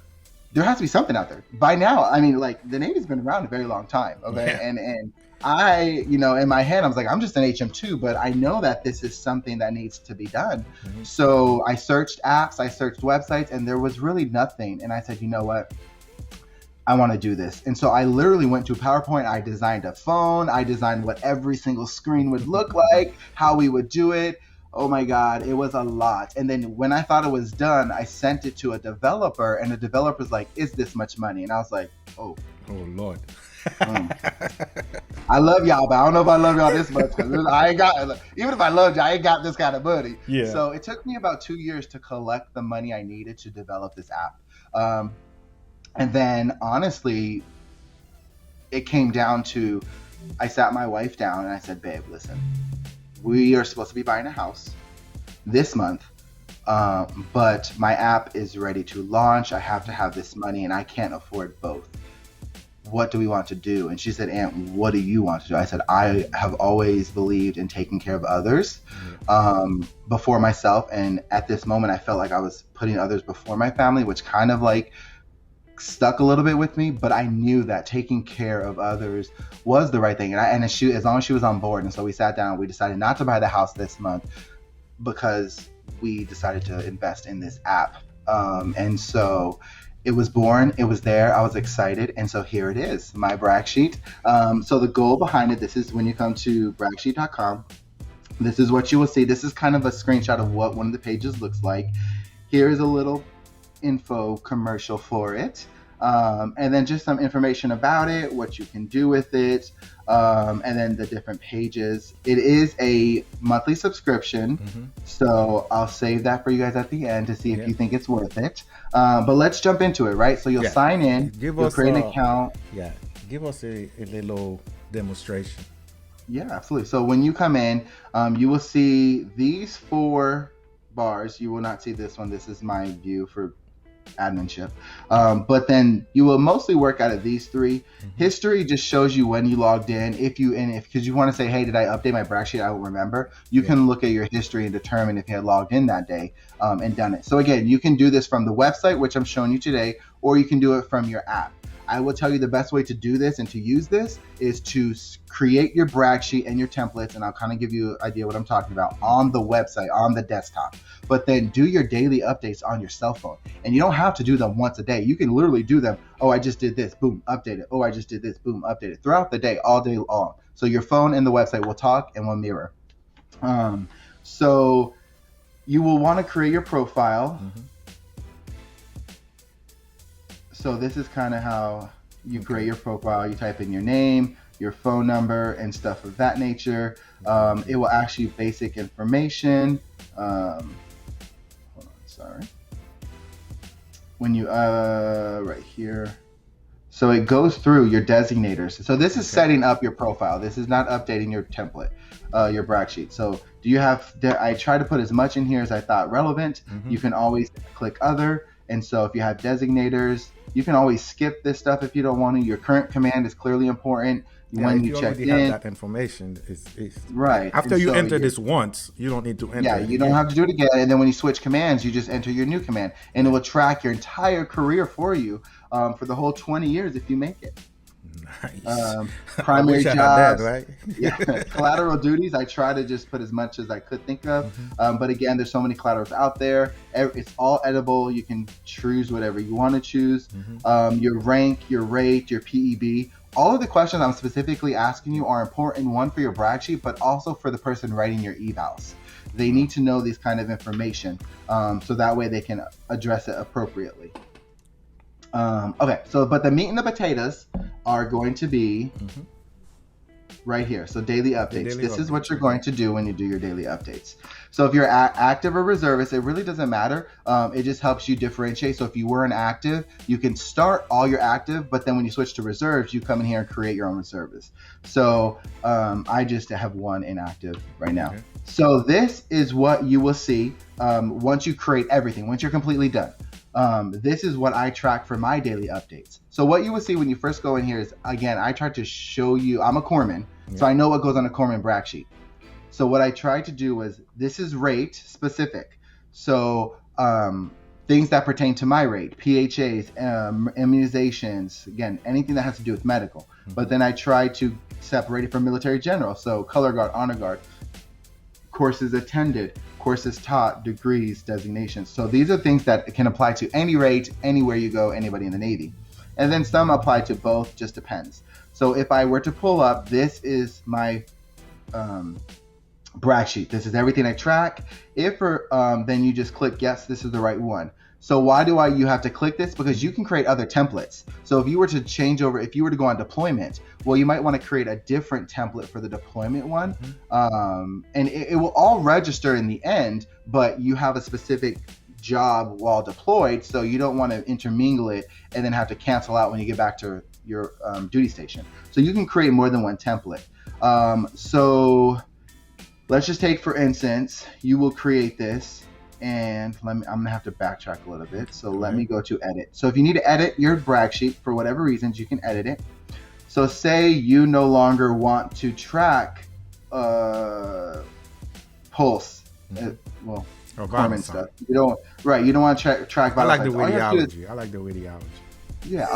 There has to be something out there. By now, I mean, like, the Navy's been around a very long time, okay? Yeah. And I, in my head, I was like, I'm just an HM2, but I know that this is something that needs to be done. Mm-hmm. So I searched apps, I searched websites, and there was really nothing. And I said, you know what? I want to do this. And so I literally went to PowerPoint. I designed a phone. I designed what every single screen would look like, how we would do it. Oh my God, it was a lot. And then when I thought it was done, I sent it to a developer, and the developer's like, is this much money? And I was like, oh Lord. I love y'all, but I don't know if I love y'all this much, because I ain't got, even if I loved you, I ain't got this kind of money. Yeah. So it took me about 2 years to collect the money I needed to develop this app. And then, honestly, it came down to, I sat my wife down and I said, babe, listen, we are supposed to be buying a house this month, but my app is ready to launch. I have to have this money and I can't afford both. What do we want to do? And she said, Aunt, what do you want to do? I said, I have always believed in taking care of others before myself. And at this moment, I felt like I was putting others before my family, which kind of like stuck a little bit with me, but I knew that taking care of others was the right thing. And as long as she was on board. And so we sat down, we decided not to buy the house this month because we decided to invest in this app. And so it was born, it was there, I was excited. And so here it is, my brag sheet. So the goal behind it, this is when you come to bragsheet.com, this is what you will see. This is kind of a screenshot of what one of the pages looks like. Here is a little info commercial for it, and then just some information about it, what you can do with it, and then the different pages. It is a monthly subscription, so I'll save that for you guys at the end to see if you think it's worth it. But let's jump into it, right? So you'll sign in, you'll create an account. Give us a little demonstration. Yeah, absolutely. So when you come in, you will see these 4 bars. You will not see this one. This is my view for adminship. But then you will mostly work out of these 3. History just shows you when you logged in. Because you want to say, hey, did I update my brag sheet? I don't remember. You can look at your history and determine if you had logged in that day and done it. So again, you can do this from the website, which I'm showing you today, or you can do it from your app. I will tell you the best way to do this and to use this is to create your brag sheet and your templates, and I'll kind of give you an idea what I'm talking about, on the website, on the desktop. But then do your daily updates on your cell phone. And you don't have to do them once a day. You can literally do them. Oh, I just did this, boom, update it. Oh, I just did this, boom, update it. Throughout the day, all day long. So your phone and the website will talk and will mirror. So you will want to create your profile. So this is kind of how you create your profile. You type in your name, your phone number, and stuff of that nature. It will ask you basic information. Hold on, sorry. When you, right here. So it goes through your designators. So this is setting up your profile. This is not updating your template, your brag sheet. So do you have, I try to put as much in here as I thought relevant. You can always click other. And so if you have designators, you can always skip this stuff if you don't want to. Your current command is clearly important. Yeah, when if you you checked already have in. that information, it's Right. after And you so enter this once, you don't need to enter yeah, it you don't again. have to do it again. And then when you switch commands, you just enter your new command, and it Yeah, will track your entire career for you for the whole 20 years if you make it. nice. I Primary wish I had that, jobs, right? yeah, collateral duties. I try to just put as much as I could think of, Hmm. but again, there's so many collaterals out there. It's all editable. You can choose whatever you want to choose. Hmm. Your rank, your rate, your PEB. All of the questions I'm specifically asking you are important, one for your brag sheet, but also for the person writing your evals. They need to know these kind of information, so that way they can address it appropriately. Okay, so but the meat and the potatoes are going to be Hmm. right here. So daily The updates. daily This is what updates, you're okay. going to do when you do your daily updates. So if you're active or reservist, it really doesn't matter. It just helps you differentiate. So if you were an active, you can start all your active, but then when you switch to reserves, you come in here and create your own reservist. So I just have one inactive right now. Okay. So this is what you will see once you create everything, once you're completely done. This is what I track for my daily updates. So what you will see when you first go in here is, again, I tried to show you, I'm a corpsman, so I know what goes on a corpsman brag sheet. So what I tried to do was, this is rate specific. So things that pertain to my rate, PHAs, immunizations, again, anything that has to do with medical. Mm-hmm. But then I tried to separate it from military general. So color guard, honor guard, courses attended, courses taught, degrees, designations. So these are things that can apply to any rate, anywhere you go, anybody in the Navy. And then some apply to both, just depends. So if I were to pull up, this is my brag sheet. This is everything I track. If then you just click, yes, this is the right one. So why do you have to click this? Because you can create other templates. So if you were to change over, if you were to go on deployment, well, you might want to create a different template for the deployment one. And it will all register in the end, but you have a specific job while deployed. So you don't want to intermingle it and then have to cancel out when you get back to your duty station. So you can create more than one template. So let's just take, for instance, you will create this. And I'm gonna have to backtrack a little bit. So let me go to edit. So if you need to edit your brag sheet for whatever reasons, you can edit it. So say you no longer want to track pulse, well, corpsman stuff. You don't want to track vital I like the signs. radiology. Yeah.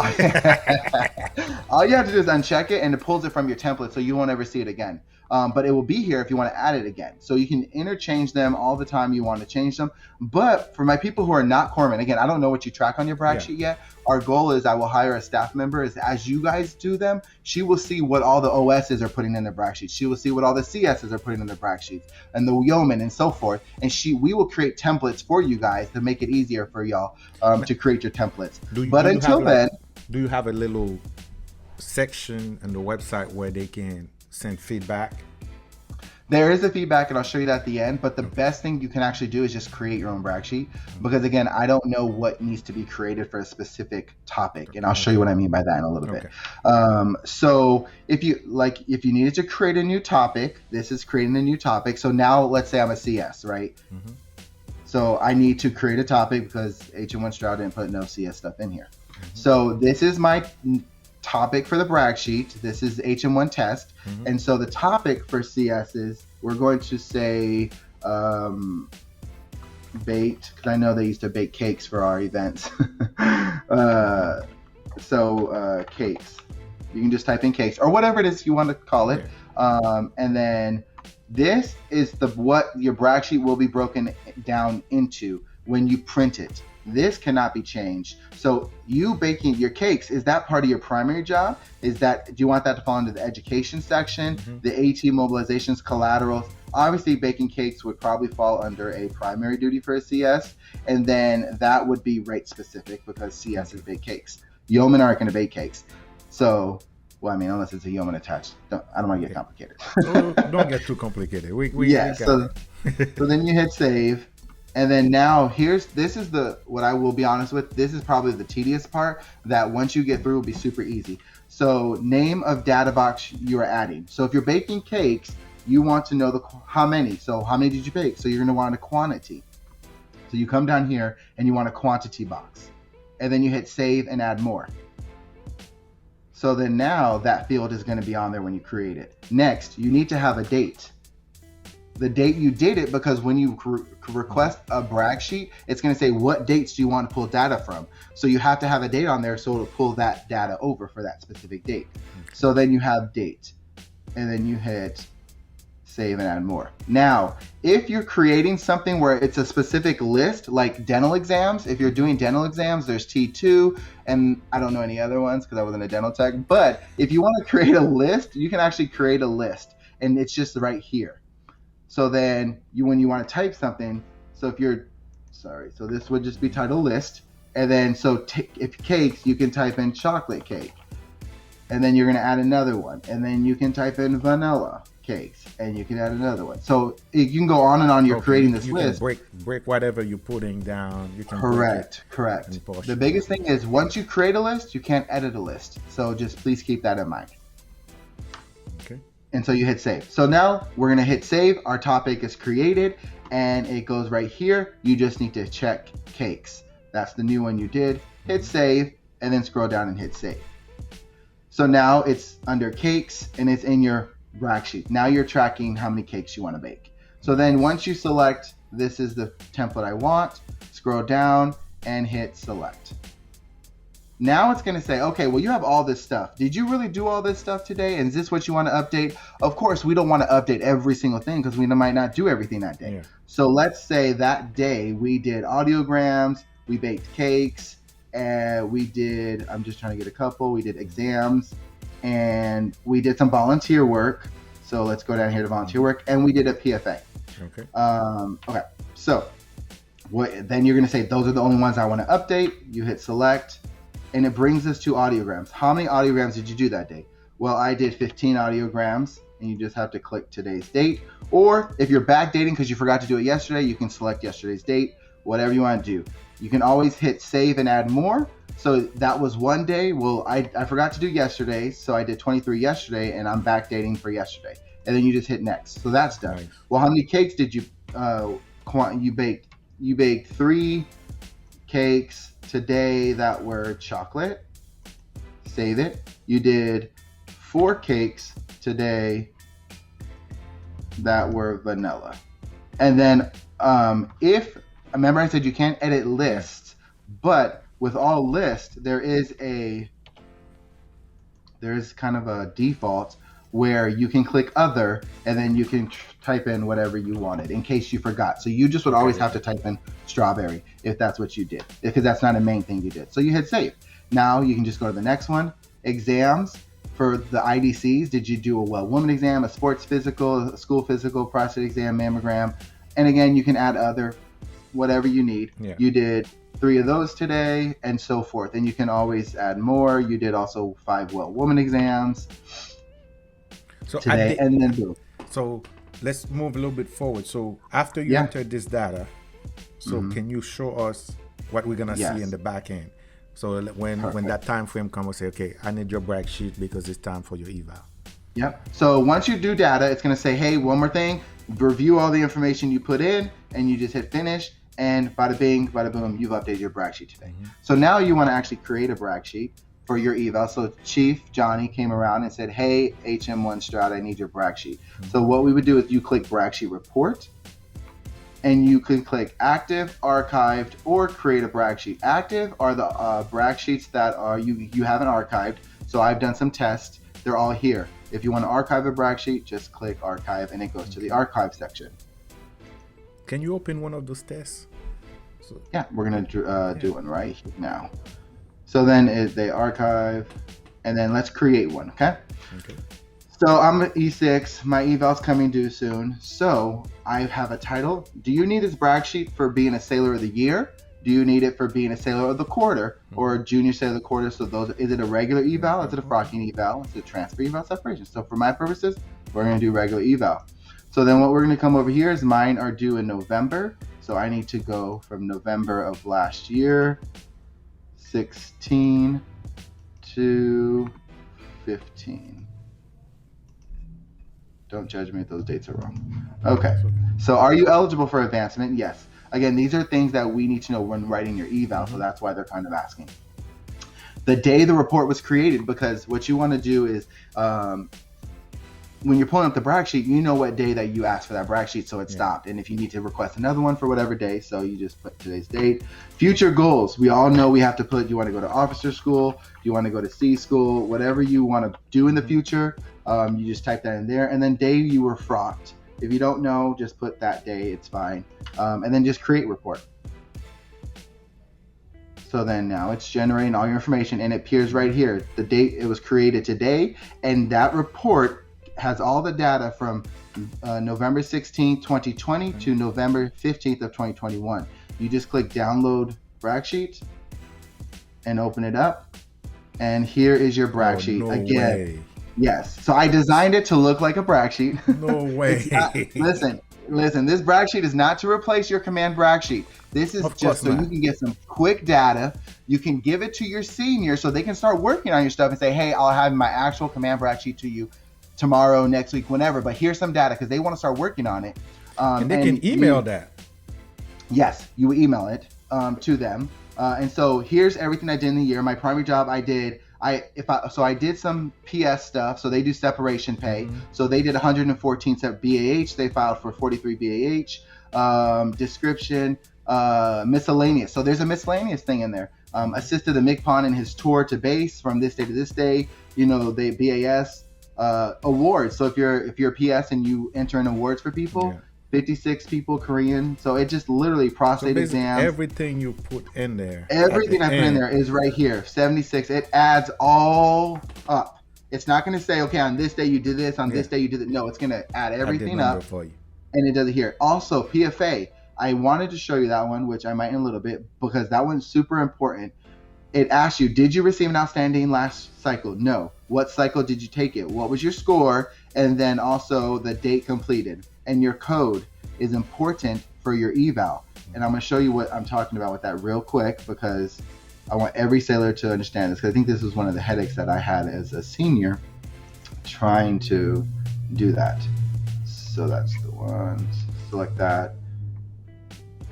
All you have to do is uncheck it, and it pulls it from your template, so you won't ever see it again. But it will be here if you want to add it again. So you can interchange them all the time you want to change them. But for my people who are not corpsmen, again, I don't know what you track on your brag sheet yet. Our goal is I will hire a staff member. As you guys do them, she will see what all the OSs are putting in their brag sheets. She will see what all the CSs are putting in their brag sheets, and the yeomen and so forth. And we will create templates for you guys to make it easier for y'all to create your templates. Do you have a little section on the website where they can send feedback? There is a feedback, and I'll show you that at the end. But the best thing you can actually do is just create your own brag sheet, because again, I don't know what needs to be created for a specific topic, and I'll show you what I mean by that in a little bit. So if you needed to create a new topic, this is creating a new topic. So now let's say I'm a CS, right? Mm-hmm. So I need to create a topic because ANT STROUD didn't put no CS stuff in here. Mm-hmm. So this is my topic for the brag sheet. This is HM1 test. Mm-hmm. And so the topic for CS is, we're going to say bait, because I know they used to bake cakes for our events. Cakes. You can just type in cakes or whatever it is you want to call it. And then this is what your brag sheet will be broken down into when you print it. This cannot be changed. So you baking your cakes, is that part of your primary job? Do you want that to fall into the education section, the AT mobilizations, collaterals? Obviously, baking cakes would probably fall under a primary duty for a CS, and then that would be rate specific because CS is bake cakes. Yeomen aren't going to bake cakes. So, well, I mean, unless it's a yeoman attached. I don't want to get complicated. Don't get too complicated. So then you hit save. And then now this is what I will be honest with, this is probably the tedious part that once you get through will be super easy. So name of data box you are adding. So if you're baking cakes, you want to know how many. So how many did you bake? So you're going to want a quantity. So you come down here and you want a quantity box. And then you hit save and add more. So then now that field is going to be on there when you create it. Next, you need to have a date. The date you did it, because when you request a brag sheet, it's going to say what dates do you want to pull data from. So you have to have a date on there so it'll pull that data over for that specific date. So then you have date, and then you hit save and add more. Now, if you're creating something where it's a specific list, like dental exams, if you're doing dental exams, there's T2, and I don't know any other ones because I wasn't a dental tech, but if you want to create a list, you can actually create a list, and it's just right here. So then when you want to type something, so this would just be title list, and then if cakes, you can type in chocolate cake, and then you're going to add another one, and then you can type in vanilla cakes, and you can add another one. So you can go on and on. You're creating this list. Can break whatever you're putting down. You can correct. The biggest thing is once you create a list, you can't edit a list. So just please keep that in mind. Okay. And so you hit save. So now we're gonna hit save. Our topic is created, and it goes right here. You just need to check cakes. That's the new one you did. Hit save, and then scroll down and hit save. So now it's under cakes, and it's in your brag sheet. Now you're tracking how many cakes you want to bake. So then once you select, this is the template I want, scroll down and hit select. Now it's going to say, okay, well, you have all this stuff. Did you really do all this stuff today? And is this what you want to update? Of course, we don't want to update every single thing because we might not do everything that day. Yeah. So let's say that day we did audiograms, we baked cakes, and we did, I'm just trying to get a couple, we did exams, and we did some volunteer work. So let's go down here to volunteer work, and we did a PFA. Okay. Okay. So then you're going to say, those are the only ones I want to update. You hit select, and it brings us to audiograms. How many audiograms did you do that day? Well, I did 15 audiograms, and you just have to click today's date. Or if you're backdating because you forgot to do it yesterday, you can select yesterday's date, whatever you want to do. You can always hit save and add more. So that was one day. Well, I forgot to do yesterday, so I did 23 yesterday, and I'm backdating for yesterday. And then you just hit next. So that's done. Nice. Well, how many cakes did you bake? You baked 3 cakes today that were chocolate. Save it. You did 4 cakes today that were vanilla. And then remember I said you can't edit lists, but with all lists, there is kind of a default where you can click other, and then you can type in whatever you wanted in case you forgot. So you just would always have to type in strawberry if that's what you did, because that's not a main thing you did. So you hit save. Now you can just go to the next one. Exams for the IDCs. Did you do a well-woman exam, a sports physical, a school physical, prostate exam, mammogram? And again, you can add other, whatever you need. Yeah. You did 3 of those today, and so forth. And you can always add more. You did also 5 well-woman exams today, and then boom. So let's move a little bit forward. So after you entered this data, can you show us what we're gonna see in the back end? So when that time frame comes, we'll say, okay, I need your brag sheet because it's time for your eval. Yep. So once you do data, it's gonna say, hey, one more thing, review all the information you put in, and you just hit finish, and bada bing, bada boom, you've updated your brag sheet today. Mm-hmm. So now you want to actually create a brag sheet for your eval. So Chief Johnny came around and said, hey, HM1 Stroud, I need your brag sheet. Mm-hmm. So what we would do is you click brag sheet report, and you can click active, archived, or create a brag sheet. Active are the brag sheets that are you haven't archived. So I've done some tests. They're all here. If you want to archive a brag sheet, just click archive, and it goes to the archive section. Can you open one of those tests? Yeah, we're going to do one right now. So then they archive, and then let's create one, okay? Okay. So I'm E6, my eval's coming due soon. So I have a title. Do you need this brag sheet for being a sailor of the year? Do you need it for being a sailor of the quarter or a junior sailor of the quarter? So is it a regular eval? Is it a frocking eval? Is it a transfer eval separation? So for my purposes, we're going to do regular eval. So then what we're going to come over here is mine are due in November. So I need to go from November of last year, 16 to 15. Don't judge me if those dates are wrong. Okay. So are you eligible for advancement? Yes. Again, these are things that we need to know when writing your eval. So that's why they're kind of asking. the day the report was created, because what you want to do is when you're pulling up the brag sheet, you know what day that you asked for that brag sheet, so it stopped. And if you need to request another one for whatever day, so you just put today's date. Future goals, we all know we have to put, you want to go to officer school, you want to go to C school, whatever you want to do in the future, you just type that in there. And then day you were frocked. If you don't know, just put that day, it's fine. And then just create report. So then now it's generating all your information, and it appears right here, the date it was created today, and that report has all the data from November 16, 2020 to November 15th of 2021. You just click download brag sheet and open it up. And here is your brag sheet. No Again, way. Yes. So I designed it to look like a brag sheet. No way. Listen, this brag sheet is not to replace your command brag sheet. This is just so you can get some quick data. You can give it to your senior so they can start working on your stuff and say, hey, I'll have my actual command brag sheet to you tomorrow, next week, whenever, but here's some data, because they want to start working on it. And they can email that. Yes, you would email it to them. And so here's everything I did in the year. My primary job I did some PS stuff. So they do separation pay. So they did 114 BAH. They filed for 43 BAH. Description, miscellaneous. So there's a miscellaneous thing in there. Assisted the MIGPON in his tour to base from this day to this day. You know, they BAS. Awards. So if you're a PS and you enter in awards for people, 56 people Korean. So it just literally prostate exams. Everything you put in there. Everything I put in there is right here. 76. It adds all up. It's not going to say, okay, on this day you did this, on this day you did it. No, it's going to add everything up for you. And it does it here. Also, PFA. I wanted to show you that one, which I might in a little bit, because that one's super important. It asks you, did you receive an outstanding last cycle? No. What cycle did you take it? What was your score? And then also the date completed. And your code is important for your eval. And I'm going to show you what I'm talking about with that real quick, because I want every sailor to understand this, because I think this is one of the headaches that I had as a senior trying to do that. So that's the one. Select that.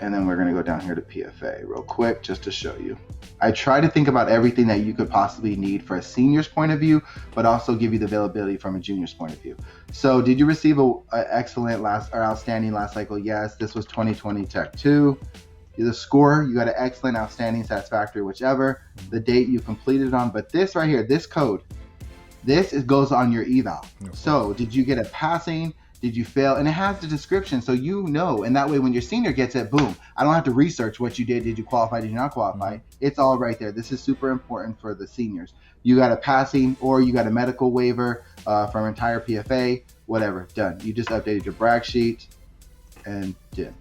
And then we're going to go down here to PFA real quick just to show you. I try to think about everything that you could possibly need for a senior's point of view, but also give you the availability from a junior's point of view. So did you receive a excellent last or outstanding last cycle? Yes, this was 2020 Tech 2. The score, you got an excellent, outstanding, satisfactory, whichever. The date you completed on, but this right here, this code, goes on your eval. So did you get a passing? Did you fail? And it has the description, so you know. And that way, when your senior gets it, boom, I don't have to research what you did. Did you qualify? Did you not qualify? It's all right there. This is super important for the seniors. You got a passing, or you got a medical waiver from entire PFA, whatever, done. You just updated your brag sheet and did.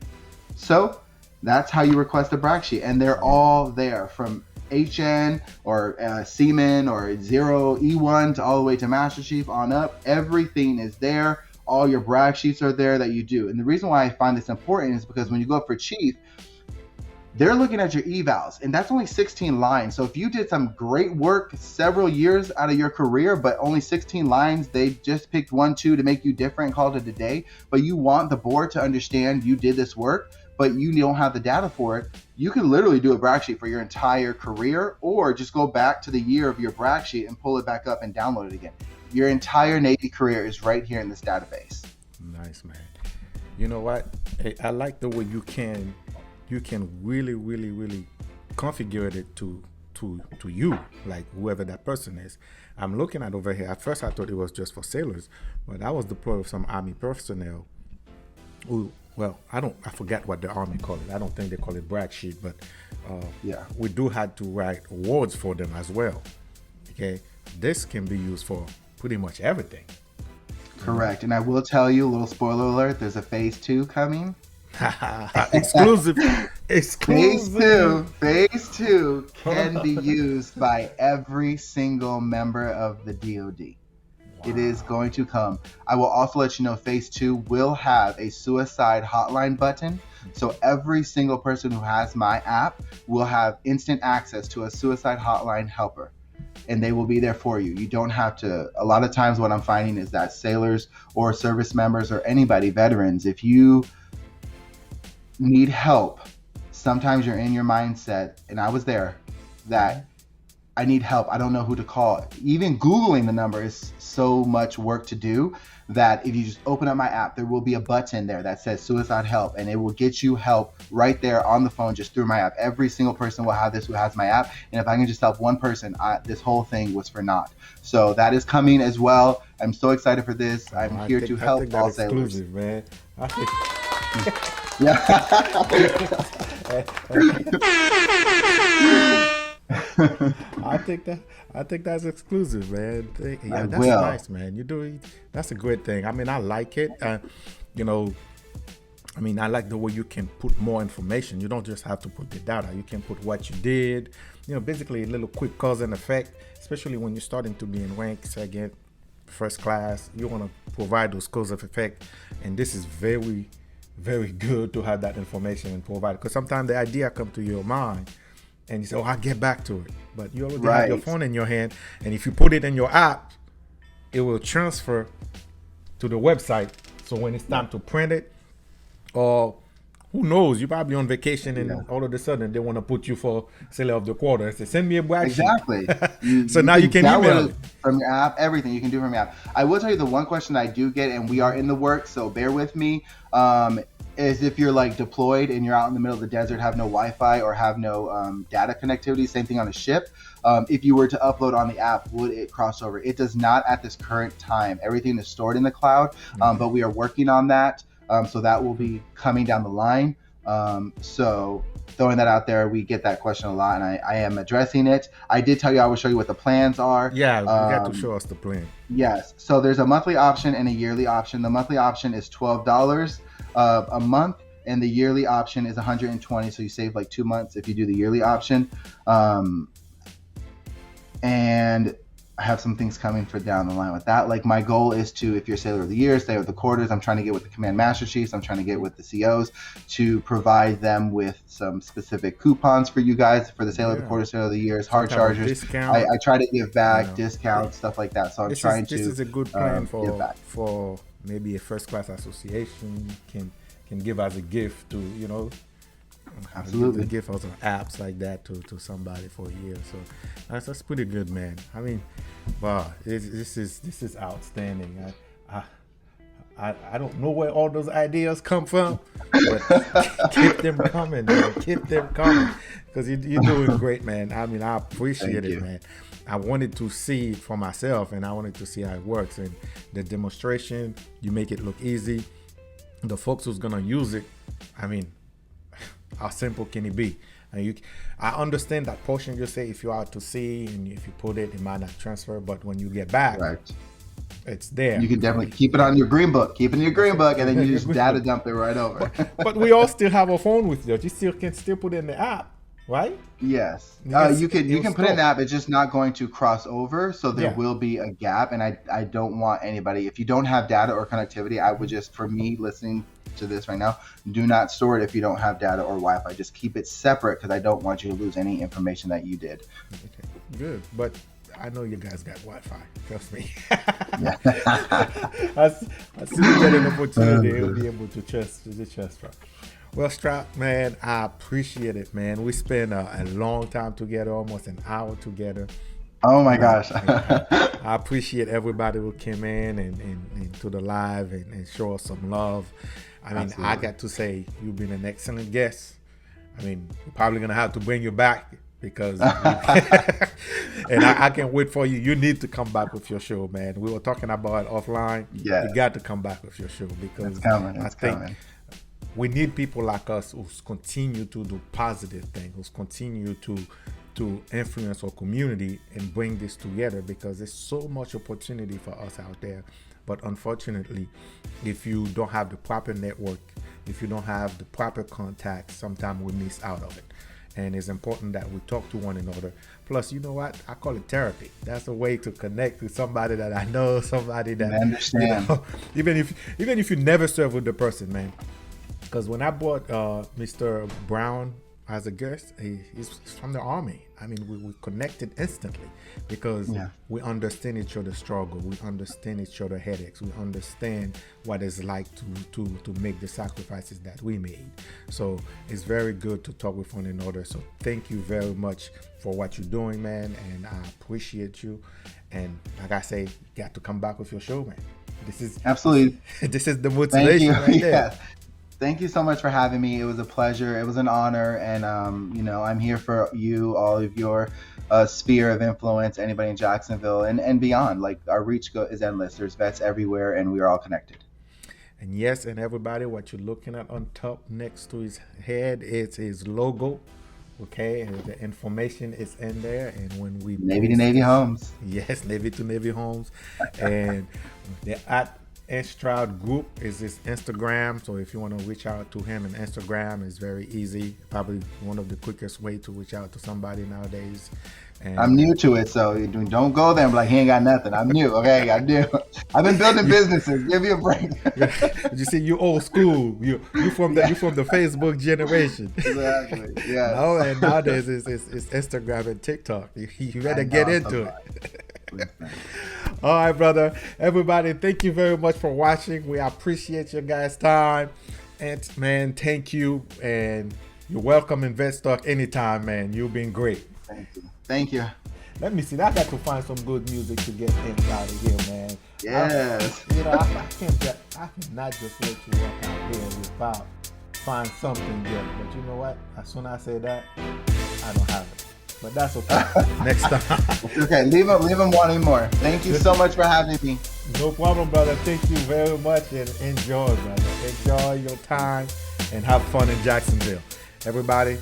So that's how you request a brag sheet. And they're all there from HN or Seaman or 0 E1 to all the way to Master Chief on up. Everything is there. All your brag sheets are there that you do. And the reason why I find this important is because when you go up for chief, they're looking at your evals, and that's only 16 lines. So if you did some great work several years out of your career, but only 16 lines, they just picked 1, 2 to make you different and called it a day, but you want the board to understand you did this work, but you don't have the data for it, you can literally do a brag sheet for your entire career, or just go back to the year of your brag sheet and pull it back up and download it again. Your entire Navy career is right here in this database. Nice, man. You know what? I like the way you can really, really, really configure it to you, like whoever that person is. I'm looking at over here. At first, I thought it was just for sailors, but I was deployed with some Army personnel who, well, I forget what the Army call it. I don't think they call it brag sheet, but we do have to write awards for them as well. Okay, this can be used for pretty much everything. Correct. And I will tell you, a little spoiler alert, there's a phase 2 coming. Exclusive. Phase 2 can be used by every single member of the DoD. Wow. It is going to come. I will also let you know phase 2 will have a suicide hotline button. So every single person who has my app will have instant access to a suicide hotline helper. And they will be there for you. You don't have to. A lot of times what I'm finding is that sailors or service members or anybody, veterans, if you need help, sometimes you're in your mindset, and I was there, that I need help. I don't know who to call. Even Googling the number is so much work to do that if you just open up my app, there will be a button there that says suicide help, and it will get you help right there on the phone just through my app. Every single person will have this who has my app. And if I can just help one person, this whole thing was for naught. So that is coming as well. I'm so excited for this. I'm here to help all sailors. Exclusive, man. I think Yeah. I think that's exclusive, man. Yeah, that's will. nice, man. You do it. That's a great thing. I mean, I like it. You know, I mean, I like the way you can put more information. You don't just have to put the data. You can put what you did. You know, basically a little quick cause and effect, especially when you're starting to be in rank, second, first class. You want to provide those cause of effect, and this is very, very good to have that information and provide. Because sometimes the idea comes to your mind, and you say, "Oh, I'll get back to it." But you already have your phone in your hand, and if you put it in your app, it will transfer to the website. So when it's time to print it, or who knows, you're probably on vacation, and all of a sudden they want to put you for seller of the quarter. Say, send me a brag sheet. Exactly. So now you can email it from your app. Everything you can do from your app. I will tell you the one question I do get, and we are in the works, so bear with me. Is if you're like deployed and you're out in the middle of the desert, have no Wi-Fi or have no data connectivity, same thing on a ship. If you were to upload on the app, would it cross over? It does not at this current time. Everything is stored in the cloud, but we are working on that. So that will be coming down the line. So throwing that out there, we get that question a lot, and I am addressing it. I did tell you I will show you what the plans are. Yeah, you got to show us the plan. Yes. So there's a monthly option and a yearly option. The monthly option is $12 a month, and the yearly option is $120. So you save like 2 months if you do the yearly option. And I have some things coming for down the line with that. Like my goal is to, if you're Sailor of the Year, Sailor of the Quarters, I'm trying to get with the Command Master Chiefs. I'm trying to get with the COs to provide them with some specific coupons for you guys for the Sailor of the Quarter, Sailor of the Years, hard chargers. I try to give back discounts, stuff like that. So I'm trying to. This is a good plan for maybe a first class association can give as a gift to, you know. Absolutely. Give us apps like that to somebody for a year. So that's pretty good, man. I mean, wow, this is outstanding. I don't know where all those ideas come from, but keep them coming, man. Keep them coming, because you're doing great, man. I mean, I appreciate it, man. I wanted to see it for myself, and I wanted to see how it works. And the demonstration, you make it look easy. The folks who's gonna use it, I mean, how simple can it be? And I understand that portion you say if you're out to sea and if you put it, it might not transfer, but when you get back, it's there. You can definitely keep it on your green book. Keep it in your green book, and then you just data dump it right over. But we all still have a phone with us. You can still put it in the app, right? Yes. You can put it in the app. It's just not going to cross over, so there will be a gap. And I don't want anybody, if you don't have data or connectivity, I would just, for me listening to this right now, do not store it if you don't have data or Wi-Fi. Just keep it separate, because I don't want you to lose any information that you did. Okay, good. But I know you guys got Wi-Fi. Trust me. As soon as you get an opportunity, you'll be able to trust from. Well, Stroud, man, I appreciate it, man. We spent a long time together, almost an hour together. Oh my gosh. I appreciate everybody who came in and to the live and show us some love. I mean, absolutely. I got to say, you've been an excellent guest. I mean, we're probably going to have to bring you back, because and I can't wait for you. You need to come back with your show, man. We were talking about it offline. Yeah. You got to come back with your show, because I think we need people like us who continue to do positive things, who continue to influence our community and bring this together, because there's so much opportunity for us out there. But unfortunately, if you don't have the proper network, if you don't have the proper contacts, sometimes we miss out of it. And it's important that we talk to one another. Plus, you know what? I call it therapy. That's a way to connect with somebody that I know, somebody that I understand. You know, even if you never serve with the person, man. Because when I brought Mr. Brown as a guest. He's from the Army. I mean, we connected instantly because we understand each other's struggle. We understand each other's headaches. We understand what it's like to make the sacrifices that we made. So it's very good to talk with one another. So thank you very much for what you're doing, man. And I appreciate you. And like I say, you got to come back with your show, man. This is absolutely. This is the motivation right there. Thank you so much for having me. It was a pleasure. It was an honor. And, I'm here for you, all of your sphere of influence, anybody in Jacksonville and beyond. Like, our reach is endless. There's vets everywhere, and we are all connected. And yes, and everybody, what you're looking at on top next to his head is his logo. Okay, and the information is in there. And when we Navy to Navy Homes. Yes, Navy to Navy Homes. And the ANT STROUD group is his Instagram. So if you want to reach out to him on Instagram, it's very easy. Probably one of the quickest way to reach out to somebody nowadays. And I'm new to it, so don't go there and be like, he ain't got nothing. I'm new, okay? I've been building businesses. Give me a break. You see, you old school. You from the Facebook generation. Exactly. Yeah. No, and nowadays it's Instagram and TikTok. You better get into it. All right, brother. Everybody, thank you very much for watching. We appreciate your guys' time. And man, thank you. And you're welcome in Vet Talk anytime, man. You've been great. Thank you. Let me see. I got to find some good music to get out of here, man. Yes. I cannot just let you walk out here without find something good. But you know what? As soon as I say that, I don't have it. But that's okay. Next time. Okay, leave them wanting more. Thank you so much for having me. No problem, brother. Thank you very much and enjoy, brother. Enjoy your time and have fun in Jacksonville. Everybody,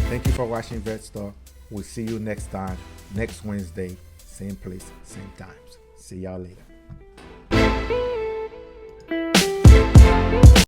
thank you for watching Vet Talk. We'll see you next time, next Wednesday, same place, same times. See y'all later.